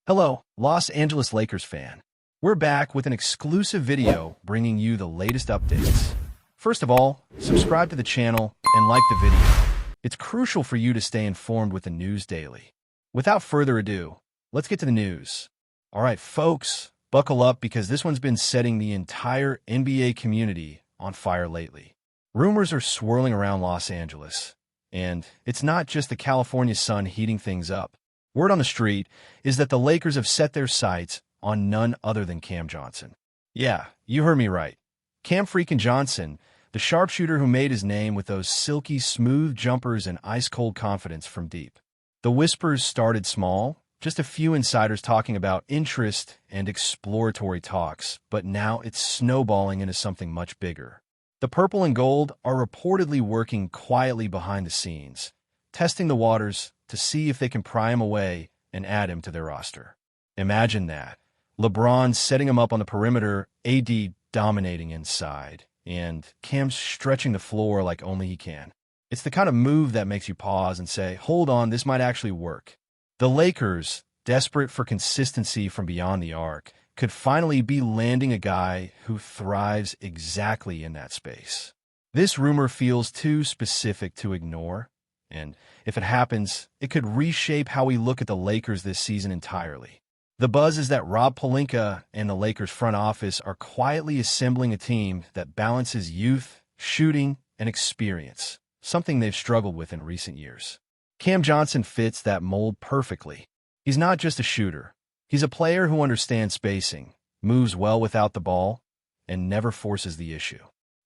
Hello, Los Angeles Lakers fan. We're back with an exclusive video bringing you the latest updates. First of all, subscribe to the channel and like the video. It's crucial for you to stay informed with the news daily. Without further ado, let's get to the news. All right, folks, buckle up because this one's been setting the entire NBA community on fire lately. Rumors are swirling around Los Angeles, and it's not just the California sun heating things up. Word on the street is that the Lakers have set their sights on none other than Cam Johnson. Yeah, you heard me right. Cam freaking Johnson, the sharpshooter who made his name with those silky smooth jumpers and ice-cold confidence from deep. The whispers started small, just a few insiders talking about interest and exploratory talks, but now it's snowballing into something much bigger. The purple and gold are reportedly working quietly behind the scenes, testing the waters to see if they can pry him away and add him to their roster. Imagine that. LeBron setting him up on the perimeter, AD dominating inside, and Cam stretching the floor like only he can. It's the kind of move that makes you pause and say, hold on, this might actually work. The Lakers, desperate for consistency from beyond the arc, could finally be landing a guy who thrives exactly in that space. This rumor feels too specific to ignore, and if it happens, it could reshape how we look at the Lakers this season entirely. The buzz is that Rob Pelinka and the Lakers front office are quietly assembling a team that balances youth, shooting, and experience, something they've struggled with in recent years. Cam Johnson fits that mold perfectly. He's not just a shooter. He's a player who understands spacing, moves well without the ball, and never forces the issue.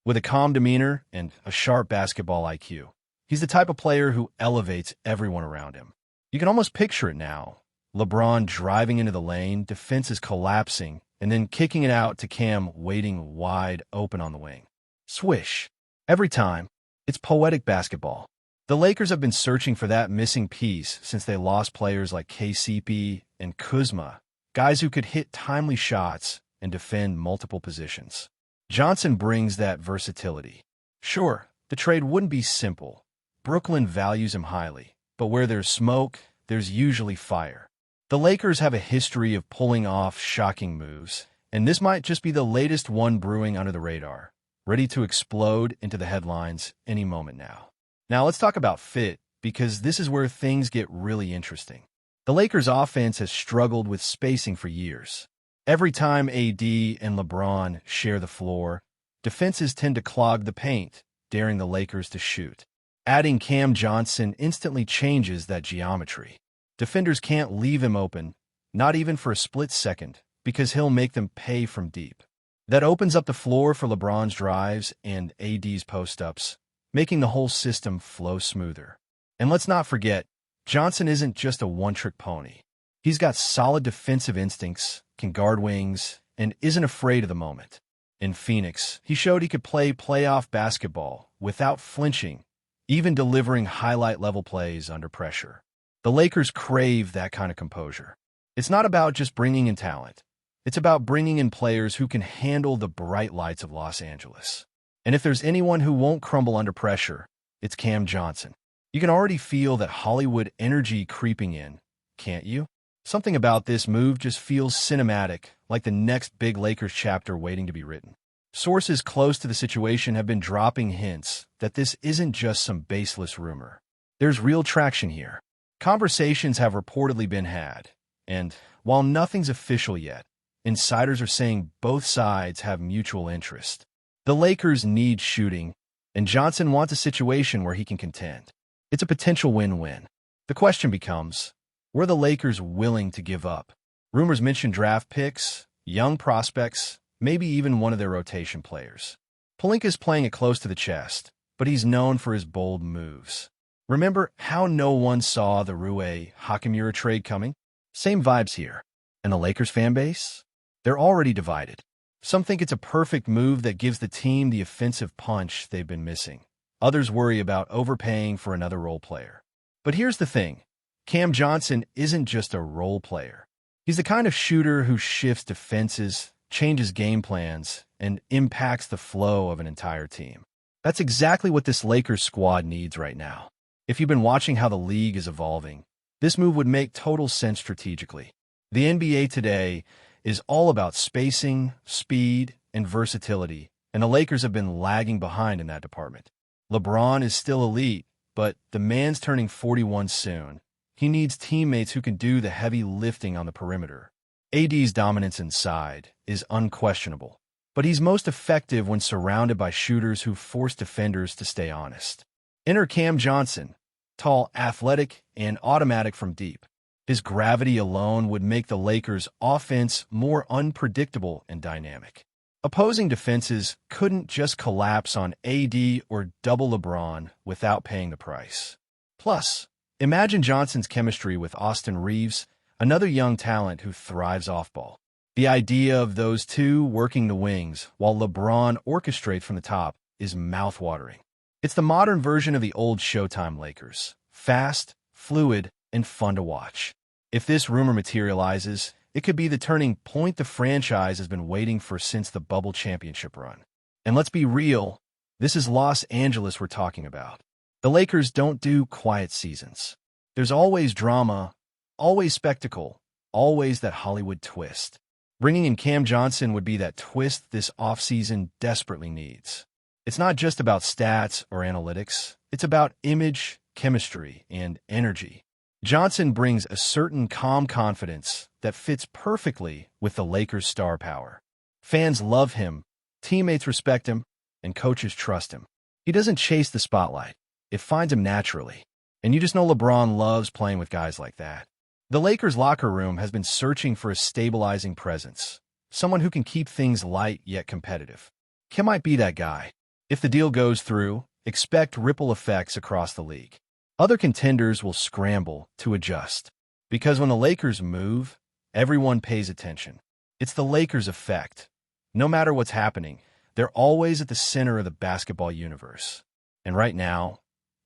With a calm demeanor and a sharp basketball IQ, he's the type of player who elevates everyone around him. You can almost picture it now. LeBron driving into the lane, defenses collapsing, and then kicking it out to Cam waiting wide open on the wing. Swish. Every time, it's poetic basketball. The Lakers have been searching for that missing piece since they lost players like KCP and Kuzma, guys who could hit timely shots and defend multiple positions. Johnson brings that versatility. Sure, the trade wouldn't be simple. Brooklyn values him highly, but where there's smoke, there's usually fire. The Lakers have a history of pulling off shocking moves, and this might just be the latest one brewing under the radar, ready to explode into the headlines any moment now. Now let's talk about fit, because this is where things get really interesting. The Lakers' offense has struggled with spacing for years. Every time AD and LeBron share the floor, defenses tend to clog the paint, daring the Lakers to shoot. Adding Cam Johnson instantly changes that geometry. Defenders can't leave him open, not even for a split second, because he'll make them pay from deep. That opens up the floor for LeBron's drives and AD's post-ups, making the whole system flow smoother. And let's not forget, Johnson isn't just a one-trick pony. He's got solid defensive instincts, can guard wings, and isn't afraid of the moment. In Phoenix, he showed he could play playoff basketball without flinching, even delivering highlight-level plays under pressure. The Lakers crave that kind of composure. It's not about just bringing in talent. It's about bringing in players who can handle the bright lights of Los Angeles. And if there's anyone who won't crumble under pressure, it's Cam Johnson. You can already feel that Hollywood energy creeping in, can't you? Something about this move just feels cinematic, like the next big Lakers chapter waiting to be written. Sources close to the situation have been dropping hints that this isn't just some baseless rumor. There's real traction here. Conversations have reportedly been had, and while nothing's official yet, insiders are saying both sides have mutual interest. The Lakers need shooting, and Johnson wants a situation where he can contend. It's a potential win-win. The question becomes, were the Lakers willing to give up? Rumors mention draft picks, young prospects, maybe even one of their rotation players. Pelinka's playing it close to the chest, but he's known for his bold moves. Remember how no one saw the Rui Hachimura trade coming? Same vibes here. And the Lakers fan base? They're already divided. Some think it's a perfect move that gives the team the offensive punch they've been missing. Others worry about overpaying for another role player. But here's the thing. Cam Johnson isn't just a role player. He's the kind of shooter who shifts defenses, changes game plans, and impacts the flow of an entire team. That's exactly what this Lakers squad needs right now. If you've been watching how the league is evolving, this move would make total sense strategically. The NBA today is all about spacing, speed, and versatility, and the Lakers have been lagging behind in that department. LeBron is still elite, but the man's turning 41 soon. He needs teammates who can do the heavy lifting on the perimeter. AD's dominance inside is unquestionable, but he's most effective when surrounded by shooters who force defenders to stay honest. Enter Cam Johnson, tall, athletic, and automatic from deep. His gravity alone would make the Lakers' offense more unpredictable and dynamic. Opposing defenses couldn't just collapse on AD or double LeBron without paying the price. Plus, imagine Johnson's chemistry with Austin Reeves, another young talent who thrives off-ball. The idea of those two working the wings while LeBron orchestrates from the top is mouthwatering. It's the modern version of the old Showtime Lakers. Fast, fluid, and fun to watch. If this rumor materializes, it could be the turning point the franchise has been waiting for since the bubble championship run. And let's be real, this is Los Angeles we're talking about. The Lakers don't do quiet seasons. There's always drama, always spectacle, always that Hollywood twist. Bringing in Cam Johnson would be that twist this offseason desperately needs. It's not just about stats or analytics. It's about image, chemistry, and energy. Johnson brings a certain calm confidence that fits perfectly with the Lakers' star power. Fans love him, teammates respect him, and coaches trust him. He doesn't chase the spotlight. It finds him naturally. And you just know LeBron loves playing with guys like that. The Lakers' locker room has been searching for a stabilizing presence, someone who can keep things light yet competitive. Kim might be that guy. If the deal goes through, expect ripple effects across the league. Other contenders will scramble to adjust. Because when the Lakers move, everyone pays attention. It's the Lakers effect. No matter what's happening, they're always at the center of the basketball universe. And right now,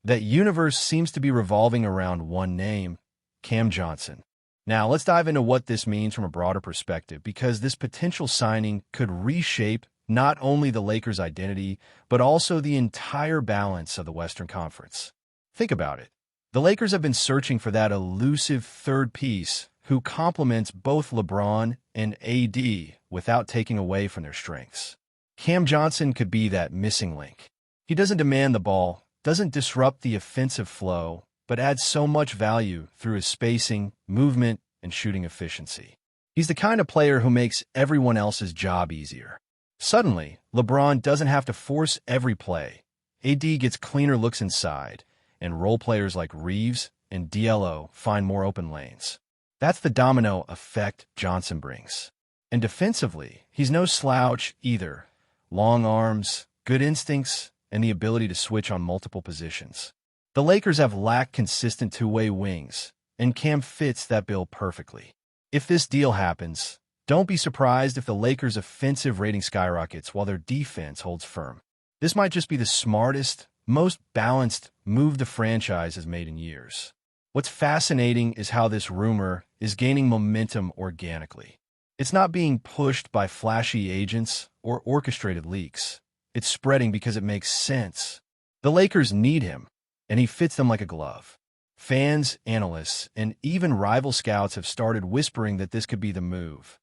that universe seems to be revolving around one name, Cam Johnson. Now, let's dive into what this means from a broader perspective, because this potential signing could reshape not only the Lakers' identity, but also the entire balance of the Western Conference. Think about it. The Lakers have been searching for that elusive third piece who complements both LeBron and AD without taking away from their strengths. Cam Johnson could be that missing link. He doesn't demand the ball, doesn't disrupt the offensive flow, but adds so much value through his spacing, movement, and shooting efficiency. He's the kind of player who makes everyone else's job easier. Suddenly, LeBron doesn't have to force every play. AD gets cleaner looks inside, and role players like Reeves and DLO find more open lanes. That's the domino effect Johnson brings. And defensively, he's no slouch either. Long arms, good instincts, and the ability to switch on multiple positions. The Lakers have lacked consistent two-way wings, and Cam fits that bill perfectly. If this deal happens, don't be surprised if the Lakers' offensive rating skyrockets while their defense holds firm. This might just be the smartest, most balanced move the franchise has made in years. What's fascinating is how this rumor is gaining momentum organically. It's not being pushed by flashy agents or orchestrated leaks. It's spreading because it makes sense. The Lakers need him, and he fits them like a glove. Fans, analysts, and even rival scouts have started whispering that this could be the move.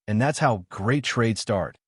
And that's how great trades start.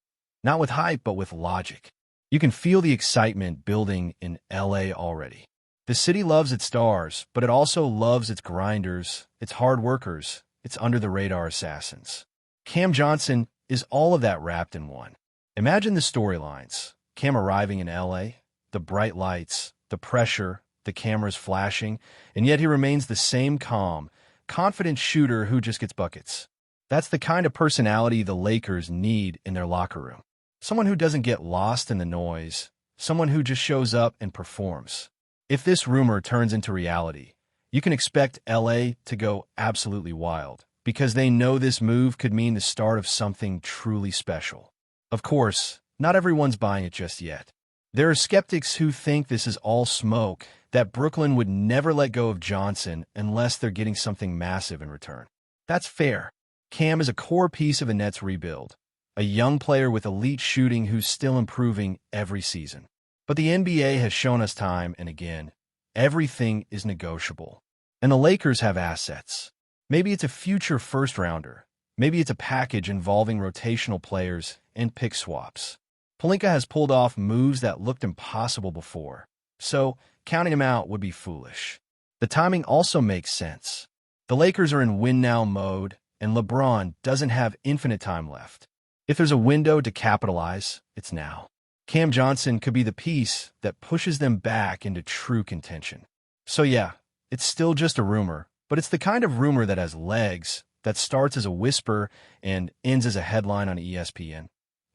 Not with hype, but with logic. You can feel the excitement building in LA already. The city loves its stars, but it also loves its grinders, its hard workers, its under-the-radar assassins. Cam Johnson is all of that wrapped in one. Imagine the storylines. Cam arriving in LA, the bright lights, the pressure, the cameras flashing, and yet he remains the same calm, confident shooter who just gets buckets. That's the kind of personality the Lakers need in their locker room. Someone who doesn't get lost in the noise, someone who just shows up and performs. If this rumor turns into reality, you can expect LA to go absolutely wild, because they know this move could mean the start of something truly special. Of course, not everyone's buying it just yet. There are skeptics who think this is all smoke, that Brooklyn would never let go of Johnson unless they're getting something massive in return. That's fair. Cam is a core piece of a Nets rebuild, a young player with elite shooting who's still improving every season. But the NBA has shown us time and again, everything is negotiable. And the Lakers have assets. Maybe it's a future first-rounder. Maybe it's a package involving rotational players and pick swaps. Pelinka has pulled off moves that looked impossible before, so counting him out would be foolish. The timing also makes sense. The Lakers are in win-now mode, and LeBron doesn't have infinite time left. If there's a window to capitalize, it's now. Cam Johnson could be the piece that pushes them back into true contention. So yeah, it's still just a rumor, but it's the kind of rumor that has legs, that starts as a whisper and ends as a headline on ESPN.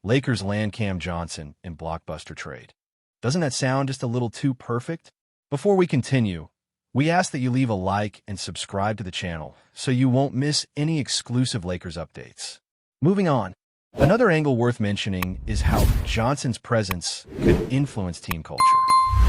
Lakers land Cam Johnson in blockbuster trade. Doesn't that sound just a little too perfect? Before we continue, we ask that you leave a like and subscribe to the channel so you won't miss any exclusive Lakers updates. Moving on, another angle worth mentioning is how Johnson's presence could influence team culture.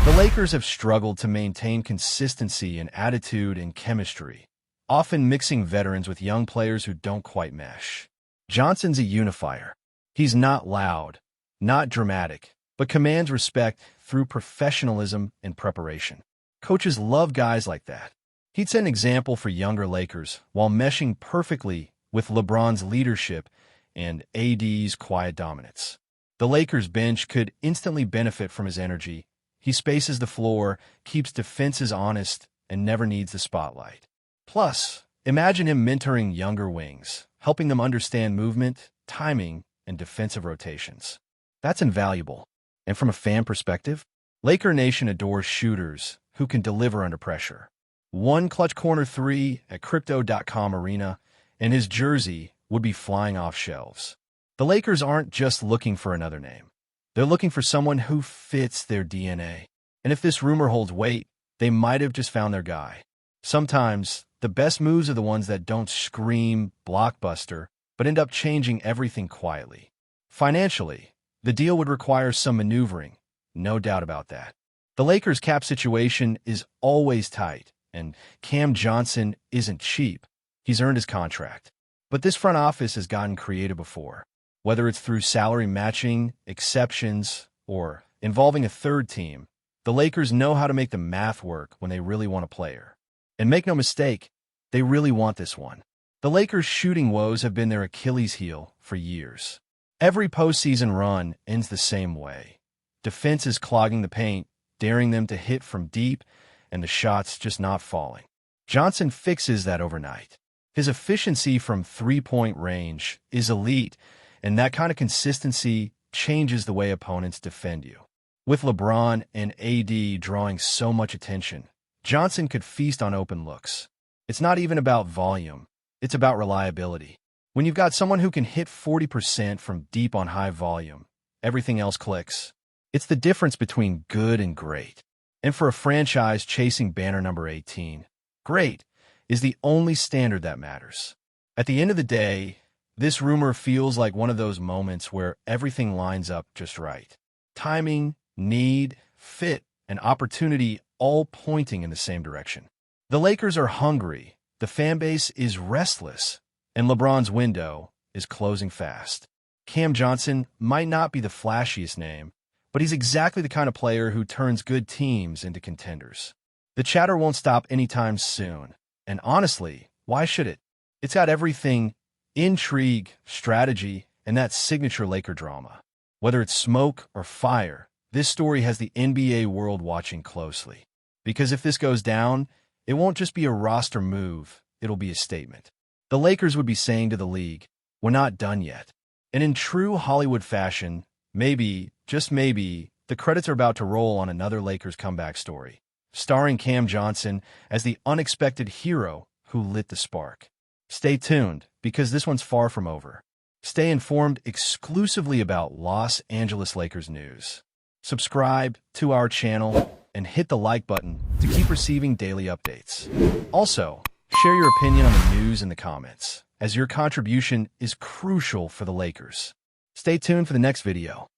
The Lakers have struggled to maintain consistency in attitude and chemistry, often mixing veterans with young players who don't quite mesh. Johnson's a unifier. He's not loud, not dramatic, but commands respect through professionalism and preparation. Coaches love guys like that. He'd set an example for younger Lakers while meshing perfectly with LeBron's leadership and AD's quiet dominance. The Lakers bench could instantly benefit from his energy. He spaces the floor, keeps defenses honest, and never needs the spotlight. Plus, imagine him mentoring younger wings, helping them understand movement, timing, and defensive rotations. That's invaluable. And from a fan perspective, Laker Nation adores shooters who can deliver under pressure. One clutch corner three at Crypto.com Arena, and his jersey would be flying off shelves. The Lakers aren't just looking for another name. They're looking for someone who fits their DNA. And if this rumor holds weight, they might have just found their guy. Sometimes, the best moves are the ones that don't scream blockbuster, but end up changing everything quietly. Financially, the deal would require some maneuvering, no doubt about that. The Lakers' cap situation is always tight, and Cam Johnson isn't cheap. He's earned his contract. But this front office has gotten creative before, whether it's through salary matching, exceptions, or involving a third team. The Lakers know how to make the math work when they really want a player. And make no mistake, they really want this one. The Lakers' shooting woes have been their Achilles heel for years. Every postseason run ends the same way. Defense is clogging the paint, daring them to hit from deep, and the shots just not falling. Johnson fixes that overnight. His efficiency from three-point range is elite, and that kind of consistency changes the way opponents defend you. With LeBron and AD drawing so much attention, Johnson could feast on open looks. It's not even about volume. It's about reliability. When you've got someone who can hit 40% from deep on high volume, everything else clicks. It's the difference between good and great. And for a franchise chasing banner number 18, great is the only standard that matters. At the end of the day, this rumor feels like one of those moments where everything lines up just right. Timing, need, fit, and opportunity all pointing in the same direction. The Lakers are hungry, the fan base is restless, and LeBron's window is closing fast. Cam Johnson might not be the flashiest name, but he's exactly the kind of player who turns good teams into contenders. The chatter won't stop anytime soon, and honestly, why should it? It's got everything: intrigue, strategy, and that signature Laker drama. Whether it's smoke or fire, this story has the NBA world watching closely. Because if this goes down, it won't just be a roster move, it'll be a statement. The Lakers would be saying to the league, "We're not done yet." And in true Hollywood fashion, maybe, just maybe, the credits are about to roll on another Lakers comeback story, starring Cam Johnson as the unexpected hero who lit the spark. Stay tuned, because this one's far from over. Stay informed exclusively about Los Angeles Lakers news. Subscribe to our channel and hit the like button to keep receiving daily updates. Also, share your opinion on the news in the comments, as your contribution is crucial for the Lakers. Stay tuned for the next video.